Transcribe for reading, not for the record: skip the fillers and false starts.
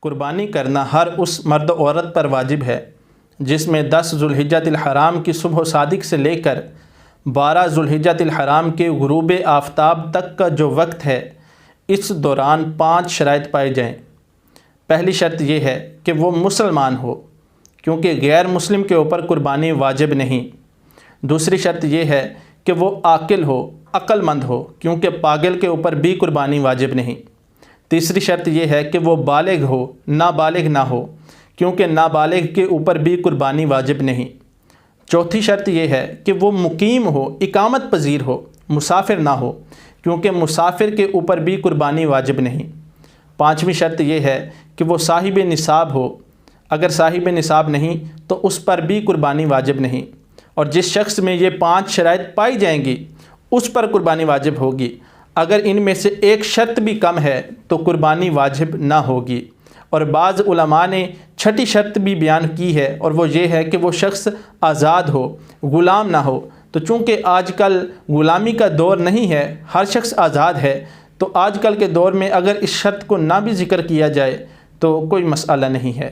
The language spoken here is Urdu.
قربانی کرنا ہر اس مرد و عورت پر واجب ہے جس میں 10 ذوالحجۃ الحرام کی صبح صادق سے لے کر 12 ذوالحجۃ الحرام کے غروب آفتاب تک کا جو وقت ہے، اس دوران 5 شرائط پائے جائیں۔ پہلی شرط یہ ہے کہ وہ مسلمان ہو، کیونکہ غیر مسلم کے اوپر قربانی واجب نہیں۔ دوسری شرط یہ ہے کہ وہ عاقل ہو، عقل مند ہو، کیونکہ پاگل کے اوپر بھی قربانی واجب نہیں۔ تیسری شرط یہ ہے کہ وہ بالغ ہو، نابالغ نہ ہو، کیونکہ نابالغ کے اوپر بھی قربانی واجب نہیں۔ چوتھی شرط یہ ہے کہ وہ مقیم ہو، اقامت پذیر ہو، مسافر نہ ہو، کیونکہ مسافر کے اوپر بھی قربانی واجب نہیں۔ پانچویں شرط یہ ہے کہ وہ صاحب نصاب ہو، اگر صاحب نصاب نہیں تو اس پر بھی قربانی واجب نہیں، اور جس شخص میں یہ 5 شرائط پائی جائیں گی اس پر قربانی واجب ہوگی۔ اگر ان میں سے ایک شرط بھی کم ہے تو قربانی واجب نہ ہوگی۔ اور بعض علماء نے چھٹی شرط بھی بیان کی ہے، اور وہ یہ ہے کہ وہ شخص آزاد ہو، غلام نہ ہو۔ تو چونکہ آج کل غلامی کا دور نہیں ہے، ہر شخص آزاد ہے، تو آج کل کے دور میں اگر اس شرط کو نہ بھی ذکر کیا جائے تو کوئی مسئلہ نہیں ہے۔